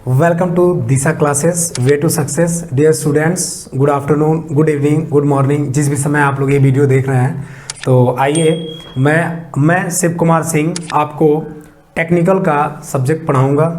Welcome to Disha classes way to success. Dear students, good afternoon, good evening, good morning, जिस भी समय आप लोग ये वीडियो देख रहे हैं। तो आइए, मैं शिव कुमार सिंह आपको टेक्निकल का सब्जेक्ट पढ़ाऊंगा,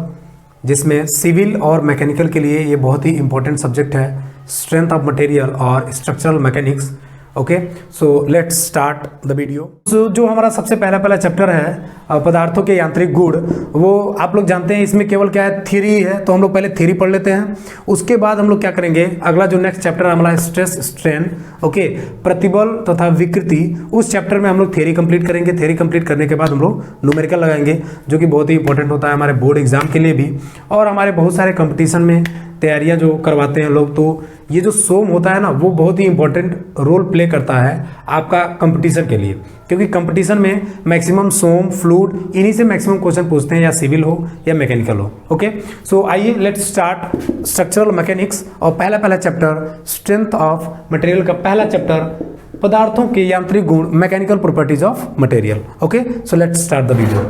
जिसमें सिविल और मैकेनिकल के लिए ये बहुत ही इंपॉर्टेंट सब्जेक्ट है, स्ट्रेंथ ऑफ मटेरियल और structural mechanics. Okay, so let's start the video. जो हमारा सबसे पहला चैप्टर है पदार्थों के यांत्रिक गुण, वो आप लोग जानते हैं इसमें केवल क्या है, थ्योरी है। तो हम लोग पहले थ्योरी पढ़ लेते हैं, उसके बाद हम लोग क्या करेंगे, अगला जो नेक्स्ट चैप्टर हमारा है स्ट्रेस स्ट्रेन, ओके, प्रतिबल तथा विकृति, उस चैप्टर में हम लोग थ्योरी कंप्लीट करेंगे। थ्योरी कंप्लीट करने के बाद हम लोग न्यूमेरिकल लगाएंगे, जो कि बहुत ही इंपॉर्टेंट होता है हमारे बोर्ड एग्जाम के लिए भी, और हमारे बहुत सारे कंपटीशन में तैयारियां जो करवाते हैं लोग। तो ये जो सोम होता है ना, वो बहुत ही इंपॉर्टेंट रोल प्ले करता है आपका कंपटीशन के लिए, क्योंकि कंपटीशन में मैक्सिमम सोम, फ्लूइड, इन्हीं से मैक्सिमम क्वेश्चन पूछते हैं, या सिविल हो या मैकेनिकल हो। ओके, सो आइए लेट्स स्टार्ट स्ट्रक्चरल मैकेनिक्स और पहला चैप्टर स्ट्रेंथ ऑफ मटेरियल का पहला चैप्टर पदार्थों के यांत्रिक गुण, mechanical properties of material. Okay, so let's start the video.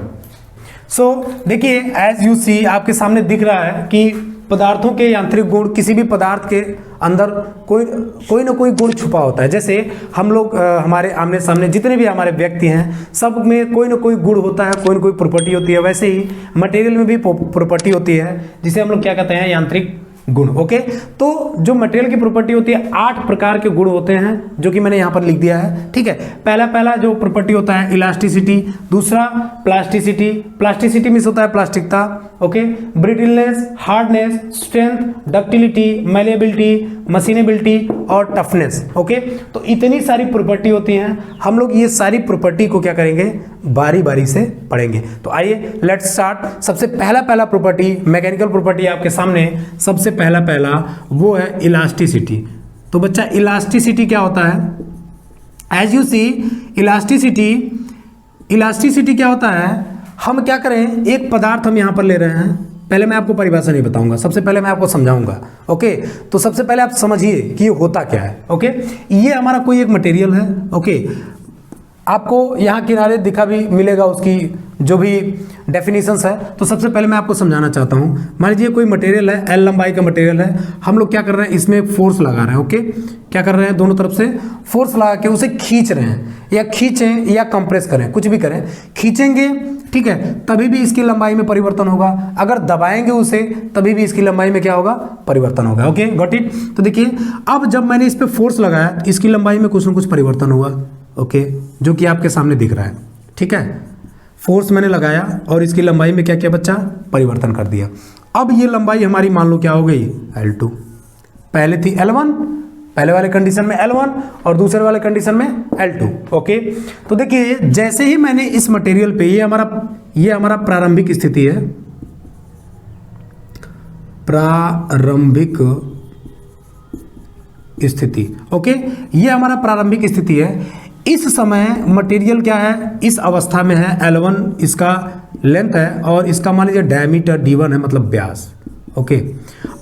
So देखिए, एज यू सी, आपके सामने दिख रहा है कि पदार्थों के यांत्रिक गुण, किसी भी पदार्थ के अंदर कोई ना कोई गुण छुपा होता है। जैसे हम लोग हमारे आमने सामने जितने भी हमारे व्यक्ति हैं, सब में कोई ना कोई गुण होता है, कोई ना कोई प्रॉपर्टी होती है। वैसे ही मटेरियल में भी प्रॉपर्टी होती है, जिसे हम लोग क्या कहते हैं, यांत्रिक गुण। ओके, तो जो मटेरियल की प्रॉपर्टी होती है, 8 प्रकार के गुण होते हैं, जो कि मैंने यहाँ पर लिख दिया है। ठीक है, पहला जो प्रॉपर्टी होता है इलास्टिसिटी, दूसरा प्लास्टिसिटी, प्लास्टिसिटी मीन्स होता है प्लास्टिकता, okay, brittleness, hardness, strength, ductility, malleability, machinability और टफनेस। ओके, तो इतनी सारी प्रॉपर्टी होती हैं। हम लोग ये सारी प्रॉपर्टी को क्या करेंगे, बारी बारी से पढ़ेंगे। तो आइए लेट्स स्टार्ट। सबसे पहला प्रॉपर्टी, मैकेनिकल प्रॉपर्टी आपके सामने सबसे पहला वो है इलास्टिसिटी। तो बच्चा, इलास्टिसिटी क्या होता है? एज यू सी, इलास्टिसिटी क्या होता है, हम क्या करें, एक पदार्थ हम यहां पर ले रहे हैं। पहले मैं आपको परिभाषा नहीं बताऊंगा, सबसे पहले मैं आपको समझाऊंगा। ओके, तो सबसे पहले आप समझिए कि ये होता क्या है। ओके, ये हमारा कोई एक मटेरियल है। ओके, आपको यहाँ किनारे दिखा भी मिलेगा उसकी जो भी डेफिनेशंस है। तो सबसे पहले मैं आपको समझाना चाहता हूँ, मान लीजिए कोई मटेरियल है, एल लंबाई का मटेरियल है, हम लोग क्या कर रहे हैं, इसमें फोर्स लगा रहे हैं। ओके, क्या कर रहे हैं, दोनों तरफ से फोर्स लगा के उसे खींच रहे हैं, या खींचें या कंप्रेस करें, कुछ भी करें, खींचेंगे, ठीक है, तभी भी इसकी लंबाई में परिवर्तन होगा। अगर दबाएंगे उसे, तभी भी इसकी लंबाई में क्या होगा, परिवर्तन होगा। Okay, got it. तो देखिए, अब जब मैंने इस पे फोर्स लगाया, इसकी लंबाई में कुछ ना कुछ परिवर्तन हुआ। ओके, जो कि आपके सामने दिख रहा है। ठीक है, फोर्स मैंने लगाया और इसकी लंबाई में क्या किया बच्चा, परिवर्तन कर दिया। अब ये लंबाई हमारी मान लो क्या हो गई, L2। पहले थी L1, पहले वाले कंडीशन में L1 और दूसरे वाले कंडीशन में L2। ओके, तो देखिए, जैसे ही मैंने इस मटेरियल पे, ये हमारा प्रारंभिक स्थिति है, प्रारंभिक स्थिति। ओके, ये हमारा प्रारंभिक स्थिति है। इस समय मटेरियल क्या है, इस अवस्था में है, L1 इसका लेंथ है और इसका मान लीजिए डायमीटर D1 है, मतलब व्यास। ओके,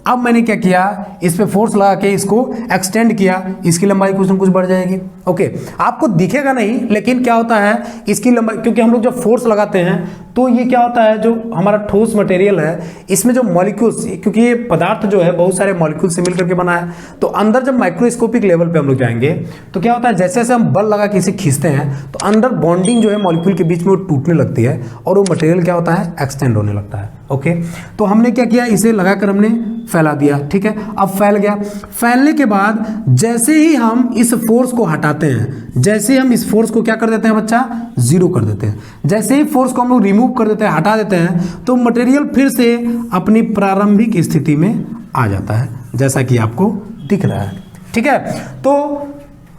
अब मैंने क्या किया, इस पे फोर्स लगा के इसको एक्सटेंड किया, इसकी लंबाई कुछ ना कुछ बढ़ जाएगी। ओके, आपको दिखेगा नहीं, लेकिन क्या होता है, इसकी लंबाई, क्योंकि हम लोग जब फोर्स लगाते हैं तो ये क्या होता है, जो हमारा ठोस मटेरियल है, इसमें जो मॉलिक्यूल्स, क्योंकि ये पदार्थ जो है बहुत सारे मॉलिक्यूल से मिलकर के बना है, तो अंदर जब माइक्रोस्कोपिक लेवल पे हम लोग जाएंगे तो क्या होता है, जैसे जैसे हम बल लगा के इसे खींचते हैं, तो अंदर बॉन्डिंग जो है मॉलिक्यूल के बीच में वो टूटने लगती है और वो मटेरियल क्या होता है, एक्सटेंड होने लगता है। ओके, तो हमने क्या किया, इसे लगाकर हमने फैला दिया। ठीक है, अब फैल गया। फैलने के बाद जैसे ही हम इस फोर्स को हटाते हैं, जैसे ही हम इस फोर्स को क्या कर देते हैं बच्चा, 0 कर देते हैं, जैसे ही फोर्स को हम लोग रिमूव कर देते हैं, हटा देते हैं, तो मटेरियल फिर से अपनी प्रारंभिक स्थिति में आ जाता है, जैसा कि आपको दिख रहा है। ठीक है, तो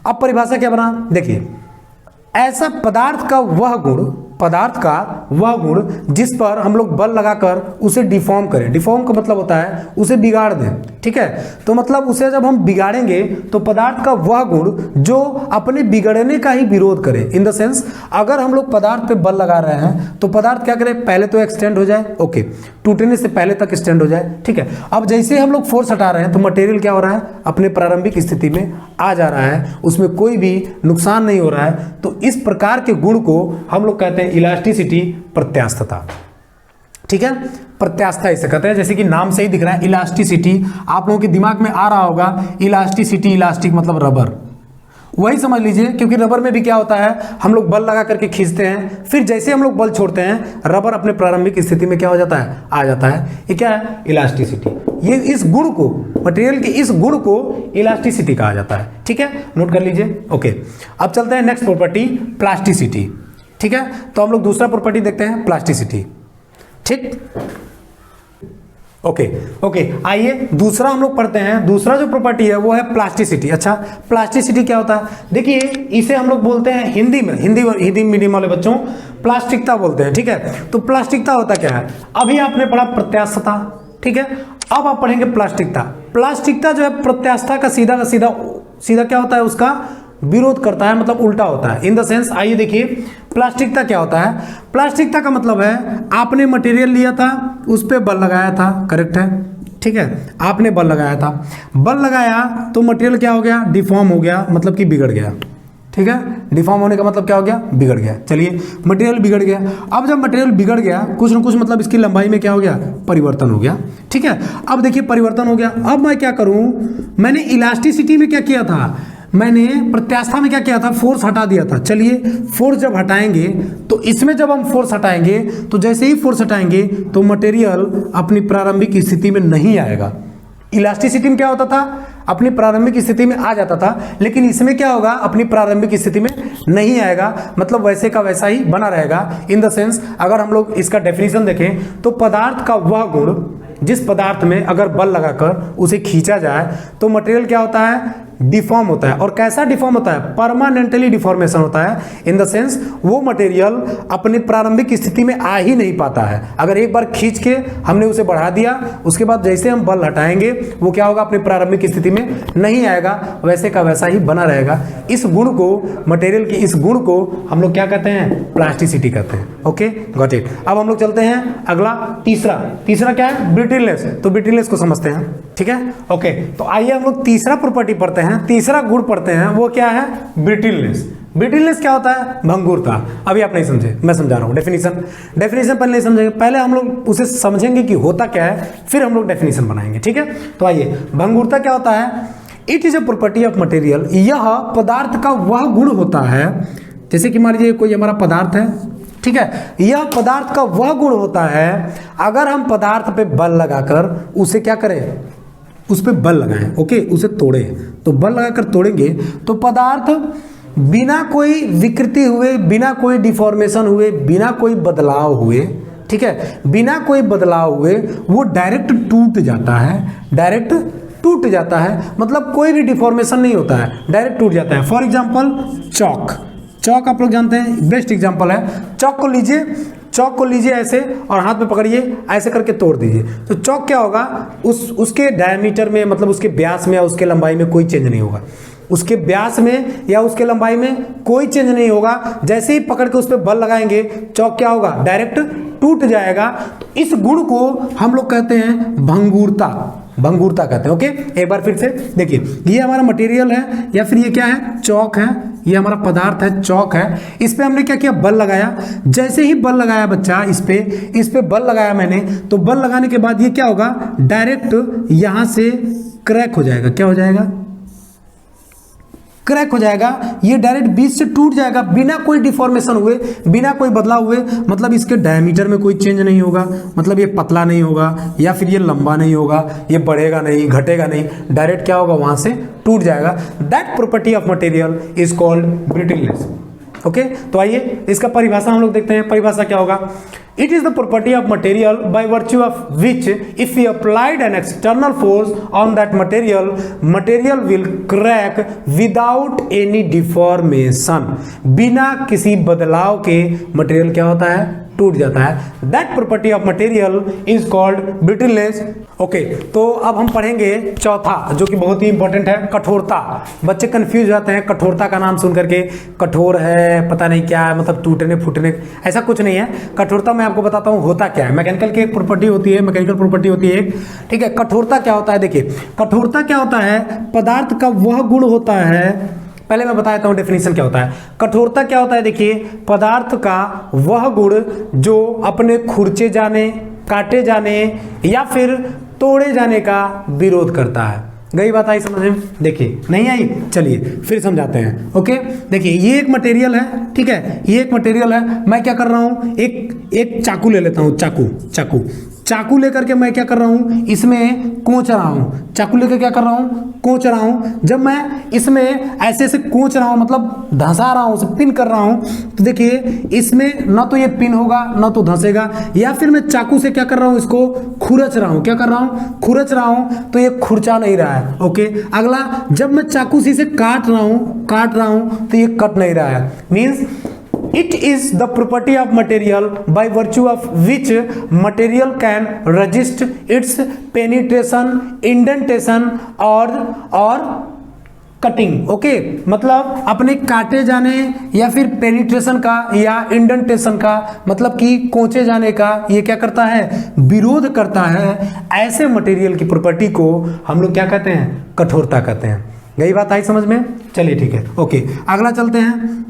अब परिभाषा क्या बना, देखिए, ऐसा पदार्थ का वह गुण जिस पर हम लोग बल लगाकर उसे डिफॉर्म करें। डिफॉर्म का मतलब होता है उसे बिगाड़ दें। ठीक है, तो मतलब उसे जब हम बिगाड़ेंगे तो पदार्थ का वह गुण जो अपने बिगड़ने का ही विरोध करे। इन द सेंस, अगर हम लोग पदार्थ पे बल लगा रहे हैं तो पदार्थ क्या करे, पहले तो एक्सटेंड हो जाए, ओके, टूटने से पहले तक एक्सटेंड हो जाए। ठीक है, अब जैसे ही हम लोग फोर्स हटा रहे हैं तो मटेरियल क्या हो रहा है, अपने प्रारंभिक स्थिति में आ जा रहा है, उसमें कोई भी नुकसान नहीं हो रहा है। तो इस प्रकार के गुण को हम लोग कहते हैं इलास्टिसिटी, प्रत्यास्थता। ठीक है, प्रत्यास्थता इसे कहते हैं। जैसे कि नाम से ही दिख रहा है इलास्टिसिटी, आप लोगों के दिमाग में आ रहा होगा इलास्टिसिटी, इलास्टिक मतलब रबर, वही समझ लीजिए, क्योंकि रबर में भी क्या होता है, हम लोग बल लगा करके खींचते हैं, फिर जैसे हम लोग बल छोड़ते हैं रबर अपने प्रारंभिक स्थिति में क्या हो जाता है, आ जाता है। ये क्या है, इलास्टिसिटी। ये इस गुण को, मटेरियल के इस गुण को इलास्टिसिटी कहा जाता है। ठीक है, नोट कर लीजिए। ओके, अब चलते हैं नेक्स्ट प्रॉपर्टी, प्लास्टिसिटी। ठीक है, तो हम लोग दूसरा प्रॉपर्टी देखते हैं, प्लास्टिसिटी। ठीक, ओके, आइए दूसरा हम लोग पढ़ते हैं। दूसरा जो प्रॉपर्टी है वो है प्लास्टिसिटी। अच्छा, प्लास्टिसिटी क्या होता है, देखिए इसे हम लोग बोलते हैं हिंदी में, हिंदी मीडियम वाले बच्चों प्लास्टिकता बोलते हैं। ठीक है, तो प्लास्टिकता होता क्या है, अभी आपने पढ़ा प्रत्यास्थता, ठीक है, अब आप पढ़ेंगे प्लास्टिकता। प्लास्टिकता जो है प्रत्यास्था का सीधा क्या होता है, उसका विरोध करता है, मतलब उल्टा होता है। इन द सेंस, आइए देखिए प्लास्टिकता क्या होता है। प्लास्टिकता का मतलब है आपने मटेरियल लिया था, उस पर बल लगाया था, करेक्ट है, ठीक है, आपने बल लगाया था, बल लगाया तो मटेरियल क्या हो गया, डिफॉर्म हो गया, मतलब कि बिगड़ गया। ठीक है, डिफॉर्म होने का मतलब क्या हो गया, बिगड़ गया। चलिए, मटेरियल बिगड़ गया। अब जब मटेरियल बिगड़ गया, कुछ ना कुछ मतलब इसकी लंबाई में क्या हो गया, परिवर्तन हो गया। ठीक है, अब देखिए परिवर्तन हो गया, अब मैं क्या करूं, मैंने इलास्टिसिटी में क्या किया था, मैंने प्रत्यास्था में क्या किया था, फोर्स हटा दिया था। चलिए, फोर्स जब हटाएंगे तो इसमें जब हम फोर्स हटाएंगे तो जैसे ही फोर्स हटाएंगे तो मटेरियल अपनी प्रारंभिक स्थिति में नहीं आएगा। इलास्टिसिटी में क्या होता था, अपनी प्रारंभिक स्थिति में आ जाता था, लेकिन इसमें क्या होगा, अपनी प्रारंभिक स्थिति में नहीं आएगा, मतलब वैसे का वैसा ही बना रहेगा। इन द सेंस, अगर हम लोग इसका डेफिनेशन देखें तो पदार्थ का वह गुण जिस पदार्थ में अगर बल लगाकर उसे खींचा जाए तो मटेरियल क्या होता है, डिफॉर्म होता है। और कैसा डिफॉर्म होता है, परमानेंटली डिफॉर्मेशन होता है। इन द सेंस, वो मटेरियल अपनी प्रारंभिक स्थिति में आ ही नहीं पाता है। अगर एक बार खींच के हमने उसे बढ़ा दिया, उसके बाद जैसे हम बल हटाएंगे वो क्या होगा, अपनी प्रारंभिक स्थिति में नहीं आएगा, वैसे का वैसा ही बना रहेगा। इस गुण को, मटेरियल की इस गुण को हम लोग क्या कहते हैं, प्लास्टिसिटी कहते हैं। Okay, got it. अब हम लोग चलते हैं अगला, तीसरा क्या है, ब्रिटलनेस। तो ब्रिटलनेस को समझते हैं। ठीक है, ओके, तो आइए हम लोग तीसरा प्रॉपर्टी पढ़ते हैं, तीसरा गुण पढ़ते हैं, वो क्या है, ब्रिटलनेस। ब्रिटलनेस क्या होता है, भंगुरता। अभी आप नहीं समझे, मैं समझा रहा हूं। डेफिनेशन पहले नहीं समझेंगे, पहले हम लोग उसे समझेंगे कि होता क्या है, फिर हम लोग डेफिनेशन बनाएंगे। ठीक है, तो आइए, भंगुरता क्या होता है, it is a property of material. यह पदार्थ का वह गुण होता है, जैसे कि मान लीजिए कोई हमारा पदार्थ है, ठीक है, यह पदार्थ का वह गुण होता है, अगर हम पदार्थ पे बल लगाकर उसे क्या करें, उस पर बल लगाएं, ओके, उसे तोड़े, तो बल लगाकर तोड़ेंगे तो पदार्थ बिना कोई विकृति हुए, बिना कोई डिफॉर्मेशन हुए, बिना कोई बदलाव हुए, ठीक है, बिना कोई बदलाव हुए वो डायरेक्ट टूट जाता है, डायरेक्ट टूट जाता है, मतलब कोई भी डिफॉर्मेशन नहीं होता है, डायरेक्ट टूट जाता है। फॉर एग्जाम्पल चौक आप लोग जानते हैं, बेस्ट एग्जाम्पल है। चौक को लीजिए ऐसे और हाथ में पकड़िए, ऐसे करके तोड़ दीजिए, तो चौक क्या होगा, उसके डायमीटर में, मतलब उसके व्यास में या उसके लंबाई में कोई चेंज नहीं होगा, उसके व्यास में या उसके लंबाई में कोई चेंज नहीं होगा। जैसे ही पकड़ के उस पर बल लगाएंगे, चौक क्या होगा, डायरेक्ट टूट जाएगा। तो इस गुण को हम लोग कहते हैं भंगुरता कहते हैं। ओके, एक बार फिर से देखिए, ये हमारा मटेरियल है या फिर ये क्या है, चौक है, ये हमारा पदार्थ है, चौक है, इस पे हमने क्या किया, बल लगाया। जैसे ही बल लगाया बच्चा, इस पे बल लगाया मैंने, तो बल लगाने के बाद ये क्या होगा, डायरेक्ट यहां से क्रैक हो जाएगा। क्या हो जाएगा, क्रैक हो जाएगा, ये डायरेक्ट बीच से टूट जाएगा, बिना कोई डिफॉर्मेशन हुए, बिना कोई बदलाव हुए, मतलब इसके डायमीटर में कोई चेंज नहीं होगा, मतलब ये पतला नहीं होगा या फिर ये लंबा नहीं होगा, ये बढ़ेगा नहीं, घटेगा नहीं, डायरेक्ट क्या होगा, वहां से टूट जाएगा। That property of material is called brittleness. Okay, तो आइए इसका परिभाषा हम लोग देखते हैं। परिभाषा क्या होगा, it is the property of material by virtue of which if you applied an external force on that material will crack without any deformation. बिना किसी बदलाव के मटेरियल क्या होता है, टूट जाता है। That property of material is called brittleness. Okay, तो अब हम पढ़ेंगे चौथा, जो कि बहुत ही इंपॉर्टेंट है, कठोरता। बच्चे कंफ्यूज जाते हैं कठोरता का नाम सुन करके, कठोर है पता नहीं क्या है, मतलब टूटने फूटने, ऐसा कुछ नहीं है। कठोरता मैं आपको बताता हूँ होता क्या है। मैकेनिकल की एक प्रॉपर्टी होती है, मैकेनिकल प्रॉपर्टी होती है एक, ठीक है। कठोरता क्या होता है, देखिए कठोरता क्या होता है, पदार्थ का वह गुण होता है, पहले मैं बता देता हूं डेफिनेशन क्या होता है। कठोरता क्या होता है, देखिए पदार्थ का वह गुण जो अपने खुरचे जाने, काटे जाने या फिर तोड़े जाने का विरोध करता है। गई बात आई समझ में? देखिए नहीं आई, चलिए फिर समझाते हैं। ओके, देखिए ये एक मटेरियल है, ठीक है, ये एक मटेरियल है। मैं क्या कर रहा हूँ, एक चाकू ले लेता हूँ, चाकू लेकर के मैं क्या कर रहा हूँ, इसमें कोच रहा हूँ। चाकू लेकर क्या कर रहा हूँ, कोच रहा हूँ। जब मैं इसमें ऐसे ऐसे कोच रहा हूँ, मतलब धंसा रहा हूँ, पिन कर रहा हूँ, तो देखिए इसमें ना तो ये पिन होगा ना तो धंसेगा। या फिर मैं चाकू से क्या कर रहा हूँ, इसको खुरच रहा हूँ। क्या कर रहा हूँ, खुरच रहा हूँ, तो ये खुरचा नहीं रहा है। ओके, अगला, जब मैं चाकू से इसे काट रहा हूँ तो ये कट नहीं रहा है। Means it is the property of material by virtue of which material can resist its penetration, indentation और कटिंग। ओके, मतलब अपने काटे जाने या फिर पेनिट्रेशन का या इंडेंटेशन का, मतलब कि कोचे जाने का, ये क्या करता है, विरोध करता है। ऐसे मटेरियल की प्रॉपर्टी को हम लोग क्या कहते हैं, कठोरता कहते हैं। यही बात आई समझ में? चलिए ठीक है। ओके, अगला चलते हैं।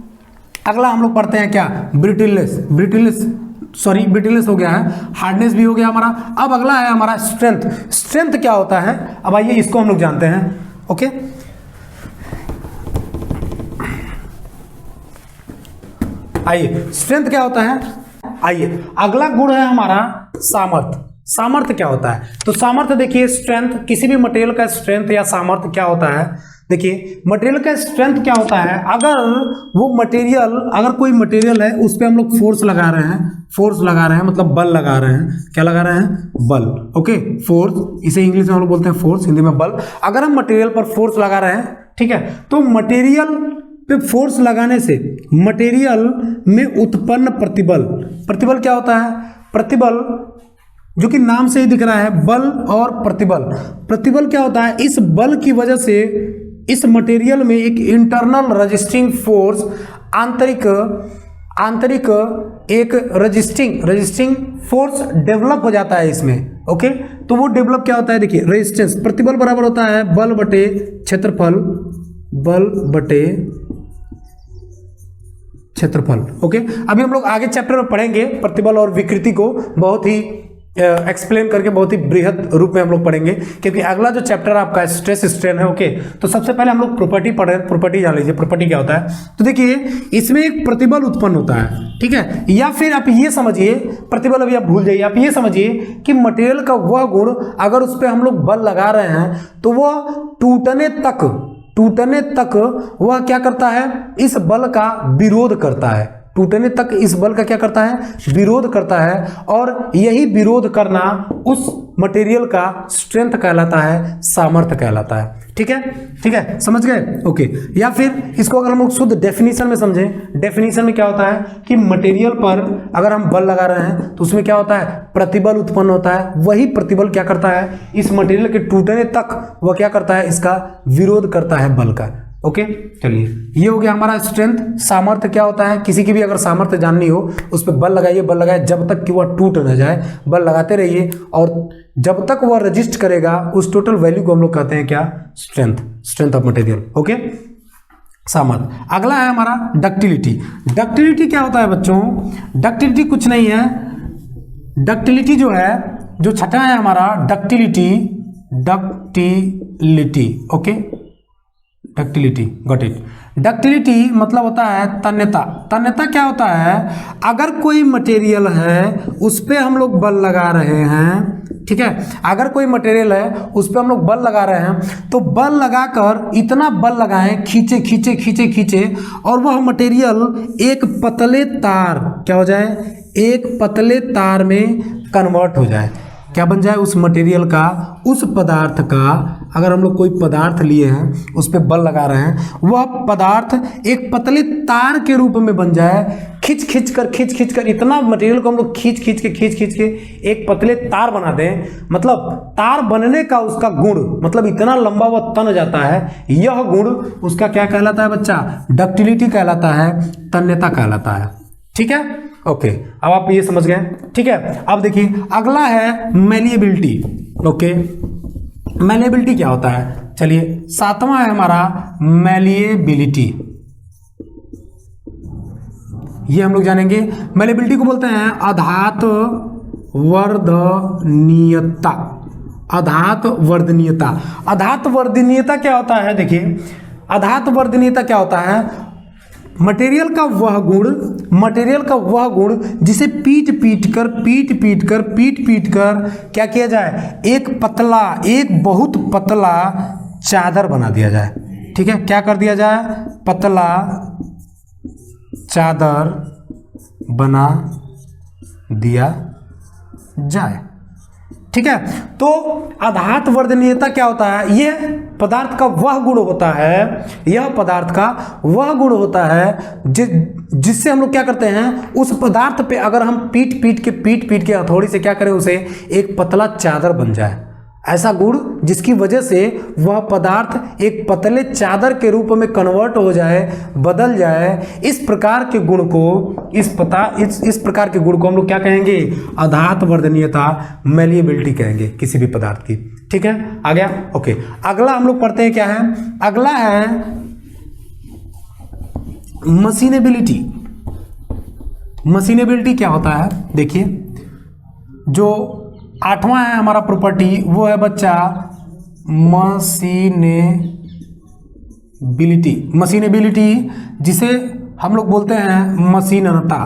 अगला हम लोग पढ़ते हैं क्या, ब्रिटलनेस हो गया है, हार्डनेस भी हो गया हमारा। अब अगला है हमारा स्ट्रेंथ क्या होता है। अब आइए इसको हम लोग जानते हैं। ओके, आइए स्ट्रेंथ क्या होता है। आइए अगला गुण है हमारा सामर्थ्य क्या होता है। तो सामर्थ्य देखिए, स्ट्रेंथ, किसी भी मटेरियल का स्ट्रेंथ या सामर्थ्य क्या होता है। देखिए मटेरियल का स्ट्रेंथ क्या होता है, अगर कोई मटेरियल है उस पर हम लोग फोर्स लगा रहे हैं, मतलब बल लगा रहे हैं। क्या लगा रहे हैं, बल। ओके, फोर्स, इसे इंग्लिश में हम लोग बोलते हैं फोर्स, हिंदी में बल। अगर हम मटेरियल पर फोर्स लगा रहे हैं, ठीक है, तो मटेरियल पे फोर्स लगाने से मटेरियल में उत्पन्न प्रतिबल क्या होता है, प्रतिबल जो कि नाम से ही दिख रहा है, बल और प्रतिबल क्या होता है, इस बल की वजह से इस मटेरियल में एक इंटरनल रजिस्टिंग फोर्स, आंतरिक एक रजिस्टिंग फोर्स डेवलप हो जाता है इसमें। ओके, तो वो डेवलप क्या होता है, देखिए रेजिस्टेंस, प्रतिबल बराबर होता है बल बटे क्षेत्रफल। ओके, अभी हम लोग आगे चैप्टर में पढ़ेंगे प्रतिबल और विकृति को, बहुत ही एक्सप्लेन करके, बहुत ही बृहद रूप में हम लोग पढ़ेंगे, क्योंकि अगला जो चैप्टर आपका स्ट्रेस स्ट्रेन है। ओके, तो सबसे पहले हम लोग प्रॉपर्टी पढ़ रहे हैं। प्रॉपर्टी जान लीजिए, प्रॉपर्टी क्या होता है। तो देखिए इसमें एक प्रतिबल उत्पन्न होता है, ठीक है, या फिर आप ये समझिए, प्रतिबल अभी आप भूल जाइए, आप ये समझिए कि मटेरियल का वह गुण, अगर उस पर हम लोग बल लगा रहे हैं तो वह टूटने तक वह क्या करता है, इस बल का विरोध करता है। टूटने तक इस बल का क्या करता है, विरोध करता है। और यही विरोध करना उस मटेरियल का स्ट्रेंथ कहलाता है, सामर्थ्य कहलाता है। ठीक है, समझ गए। ओके, या फिर इसको अगर हम लोग शुद्ध डेफिनेशन में समझें, डेफिनेशन में क्या होता है कि मटेरियल पर अगर हम बल लगा रहे हैं तो उसमें क्या होता है, प्रतिबल उत्पन्न होता है। वही प्रतिबल क्या करता है, इस मटेरियल के टूटने तक वह क्या करता है, इसका विरोध करता है बल का। ओके, चलिए ये हो गया हमारा स्ट्रेंथ। सामर्थ्य क्या होता है, किसी की भी अगर सामर्थ्य जाननी हो, उस पर बल लगाए जब तक कि वह टूट न जाए, बल लगाते रहिए, और जब तक वह रजिस्ट करेगा उस टोटल वैल्यू को हम लोग कहते हैं क्या, स्ट्रेंथ ऑफ मटेरियल। ओके, सामर्थ्य। अगला है हमारा डक्टिलिटी क्या होता है बच्चों, डक्टिलिटी कुछ नहीं है। डक्टिलिटी जो है, जो छठा है हमारा ductility. Okay, ductility, got it. Ductility मतलब होता है तन्यता क्या होता है, अगर कोई मटेरियल है उस पर हम लोग बल लगा रहे हैं, ठीक है, अगर कोई मटेरियल है उस पर हम लोग बल लगा रहे हैं, तो बल लगाकर इतना बल लगाएं, खींचे और वह मटेरियल एक पतले तार क्या हो जाए, एक पतले तार में कन्वर्ट हो जाए। क्या बन जाए, उस मटेरियल का, उस पदार्थ का, अगर हम लोग कोई पदार्थ लिए हैं उस पर बल लगा रहे हैं, वह पदार्थ एक पतले तार के रूप में बन जाए। खींच कर इतना मटेरियल को हम लोग खींच के एक पतले तार बना दें। मतलब तार बनने का उसका गुण, मतलब इतना लंबा वह तन जाता है, यह गुण उसका क्या कहलाता है बच्चा, डक्टिलिटी कहलाता है, तन्यता कहलाता है। ठीक है, ओके, अब आप ये समझ गए। ठीक है, अब देखिए अगला है मैलिएबिलिटी। ओके, मैलिएबिलिटी क्या होता है, चलिए सातवां है हमारा मैलिएबिलिटी। ये हम लोग जानेंगे। मैलिएबिलिटी को बोलते हैं वर्धनीयता, आघात वर्धनीयता। आघात वर्धनीयता क्या होता है? देखिए आघात वर्धनीयता क्या होता है? मटेरियल का वह गुण जिसे पीट पीट कर क्या किया जाए? एक बहुत पतला चादर बना दिया जाए। ठीक है, क्या कर दिया जाए? पतला चादर बना दिया जाए। ठीक है, तो आघात वर्धनीयता क्या होता है? यह पदार्थ का वह गुण होता है, जिससे हम लोग क्या करते हैं? उस पदार्थ पे अगर हम पीट पीट के हथौड़ी से क्या करें? उसे एक पतला चादर बन जाए। ऐसा गुण जिसकी वजह से वह पदार्थ एक पतले चादर के रूप में कन्वर्ट हो जाए, बदल जाए। इस प्रकार के गुण को इस प्रकार के गुण को हम लोग क्या कहेंगे? आघात वर्धनीयता, मैलिएबिलिटी कहेंगे किसी भी पदार्थ की। ठीक है, आ गया? ओके, अगला हम लोग पढ़ते हैं क्या है? अगला है मशीनेबिलिटी। मशीनेबिलिटी क्या होता है? देखिए, जो 8वां है हमारा प्रॉपर्टी, वो है बच्चा मशीनेबिलिटी, जिसे हम लोग बोलते हैं मशीनता।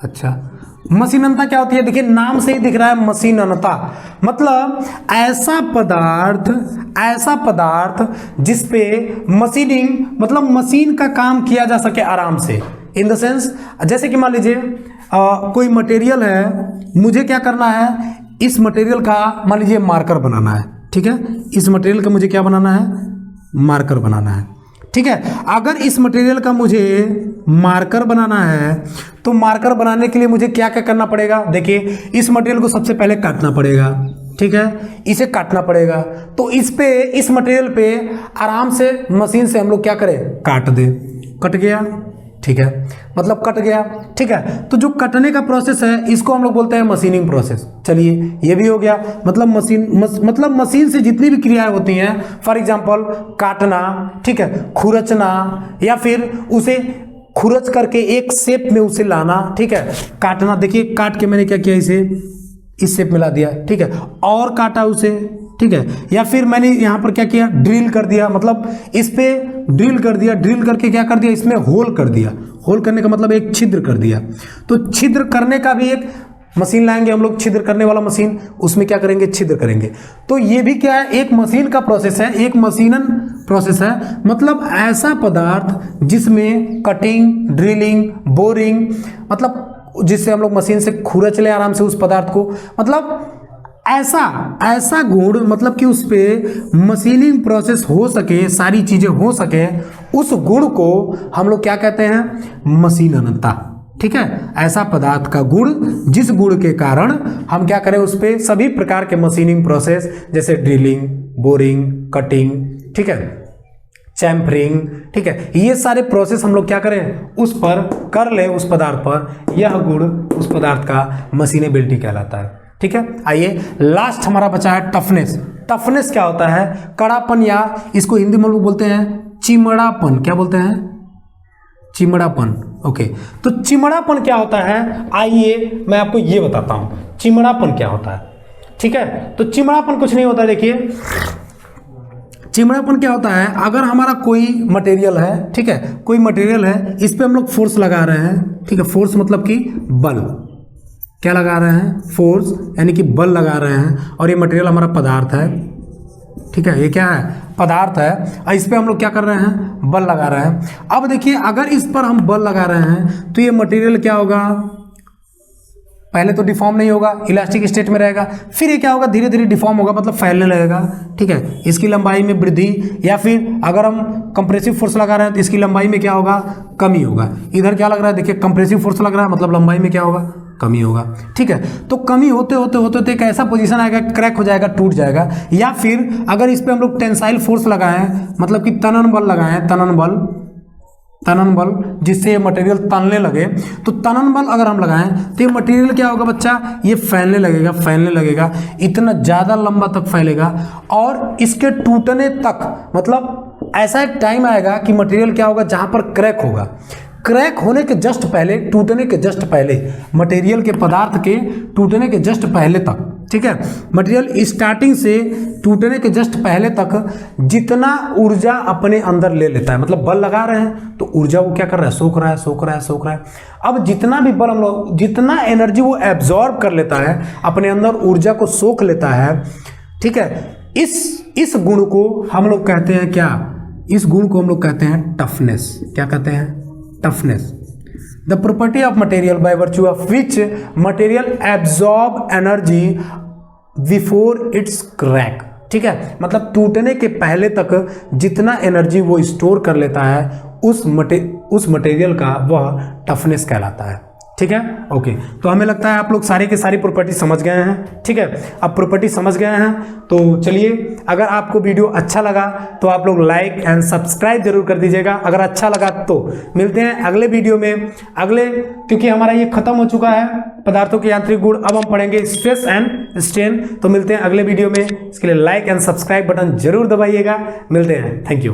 अच्छा, मशीनता क्या होती है? देखिए नाम से ही दिख रहा है मशीनता, मतलब ऐसा पदार्थ जिसपे मशीनिंग, मतलब मशीन का काम किया जा सके आराम से। इन द सेंस, जैसे कि मान लीजिए कोई मटेरियल है, मुझे क्या करना है? इस मटेरियल का मान लीजिए मार्कर बनाना है। ठीक है, इस मटेरियल का मुझे क्या बनाना है? मार्कर बनाना है। ठीक है, अगर इस मटेरियल का मुझे मार्कर बनाना है तो मार्कर बनाने के लिए मुझे क्या क्या करना पड़ेगा? देखिए, इस मटेरियल को सबसे पहले काटना पड़ेगा। ठीक है, इसे काटना पड़ेगा, तो इस मटेरियल पे आराम से मशीन से हम लोग क्या करें? काट दे। कट गया। ठीक है, मतलब कट गया। ठीक है, तो जो कटने का प्रोसेस है इसको हम लोग बोलते हैं मशीनिंग प्रोसेस। चलिए, ये भी हो गया। मतलब मशीन से जितनी भी क्रियाएं होती हैं, फॉर एग्जांपल काटना, ठीक है, खुरचना, या फिर उसे खुरच करके एक शेप में उसे लाना। ठीक है, काटना, देखिए काट के मैंने क्या किया? इसे इस शेप में ला दिया। ठीक है, और काटा उसे। ठीक है, या फिर मैंने यहाँ पर क्या किया? ड्रिल कर दिया, मतलब इस पे ड्रिल कर दिया। ड्रिल करके क्या कर दिया? इसमें होल कर दिया। होल करने का मतलब एक छिद्र कर दिया। तो छिद्र करने का भी एक मशीन लाएंगे हम लोग, छिद्र करने वाला मशीन। उसमें क्या करेंगे? छिद्र करेंगे। तो ये भी क्या है? एक मशीन का प्रोसेस है, एक मशीनन प्रोसेस है। मतलब ऐसा पदार्थ जिसमें कटिंग, ड्रिलिंग, बोरिंग, मतलब जिससे हम लोग मशीन से खुरच ले आराम से उस पदार्थ को, मतलब ऐसा गुण, मतलब कि उस पे मशीनिंग प्रोसेस हो सके, सारी चीजें हो सके, उस गुण को हम लोग क्या कहते हैं? मशीननता। ठीक है, ऐसा पदार्थ का गुण जिस गुण के कारण हम क्या करें? उस पे सभी प्रकार के मशीनिंग प्रोसेस, जैसे ड्रिलिंग, बोरिंग, कटिंग, ठीक है, चैम्फरिंग, ठीक है, ये सारे प्रोसेस हम लोग क्या करें? उस पर कर ले, उस पदार्थ पर। यह गुण उस पदार्थ का मशीनेबिलिटी कहलाता है। ठीक है, आइए लास्ट हमारा बचा है टफनेस। टफनेस क्या होता है? कड़ापन, या इसको हिंदी में लोग बोलते हैं चिमड़ापन। क्या बोलते हैं? चिमड़ापन। ओके, तो चिमड़ापन क्या होता है? आइए मैं आपको ये बताता हूं चिमड़ापन क्या होता है। ठीक है, तो चिमड़ापन कुछ नहीं होता। देखिए, चिमड़ापन क्या होता है? अगर हमारा कोई मटेरियल है, ठीक है, कोई मटेरियल है, इस पे हम लोग फोर्स लगा रहे हैं। ठीक है, फोर्स मतलब कि बल। क्या लगा रहे हैं? फोर्स, यानी कि बल लगा रहे हैं। और ये मटेरियल हमारा पदार्थ है। ठीक है, ये क्या है? पदार्थ है, और इस पे हम लोग क्या कर रहे हैं? बल लगा रहे हैं। अब देखिए, अगर इस पर हम बल लगा रहे हैं तो ये मटेरियल क्या होगा? पहले तो डिफॉर्म नहीं होगा, इलास्टिक स्टेट में रहेगा। फिर ये क्या होगा? धीरे धीरे डिफॉर्म होगा, मतलब फैलने लगेगा। ठीक है, इसकी लंबाई में वृद्धि, या फिर अगर हम कंप्रेसिव फोर्स लगा रहे हैं तो इसकी लंबाई में क्या होगा? कमी होगा। इधर क्या लग रहा है? देखिए, कंप्रेसिव फोर्स लग रहा है, मतलब लंबाई में क्या होगा? कमी होगा। ठीक है, तो कमी होते होते एक ऐसा पोजीशन आएगा, क्रैक हो जाएगा, टूट जाएगा। या फिर अगर इस पे हम लोग टेंसाइल फोर्स लगाएं, मतलब कि तनन बल लगाएं, तनन बल, जिससे ये मटेरियल तनने लगे, तो तनन बल अगर हम लगाएं तो ये मटेरियल क्या होगा बच्चा? ये फैलने लगेगा, इतना ज़्यादा लंबा तक फैलेगा, और इसके टूटने तक, मतलब ऐसा एक टाइम आएगा कि मटेरियल क्या होगा? जहाँ पर क्रैक होगा, क्रैक होने के जस्ट पहले, टूटने के जस्ट पहले, मटेरियल के, पदार्थ के टूटने के जस्ट पहले तक, ठीक है, मटेरियल स्टार्टिंग से टूटने के जस्ट पहले तक जितना ऊर्जा अपने अंदर ले लेता है, मतलब बल लगा रहे हैं तो ऊर्जा वो क्या कर रहा है, सोख रहा है, सोख रहा है, सोख रहा है। अब जितना भी बल हम लोग, जितना एनर्जी वो एब्जॉर्ब कर लेता है, अपने अंदर ऊर्जा को सोख लेता है, ठीक है, इस गुण को हम लोग कहते हैं क्या, इस गुण को हम लोग कहते हैं टफनेस। क्या कहते हैं? Toughness. The property of material by virtue of which material absorb energy before it's crack, ठीक है, मतलब टूटने के पहले तक जितना एनर्जी वो स्टोर कर लेता है उस मटेरियल का वह टफनेस कहलाता है, ठीक है। ओके, तो हमें लगता है आप लोग सारी की सारी प्रॉपर्टी समझ गए हैं, ठीक है। अब प्रॉपर्टी समझ गए हैं तो चलिए, अगर आपको वीडियो अच्छा लगा तो आप लोग लाइक एंड सब्सक्राइब जरूर कर दीजिएगा। अगर अच्छा लगा तो मिलते हैं अगले वीडियो में, क्योंकि हमारा ये खत्म हो चुका है पदार्थों के यांत्रिक गुण, अब हम पढ़ेंगे स्ट्रेस एंड स्ट्रेन। तो मिलते हैं अगले वीडियो में, इसके लिए लाइक एंड सब्सक्राइब बटन जरूर दबाइएगा। मिलते हैं, थैंक यू।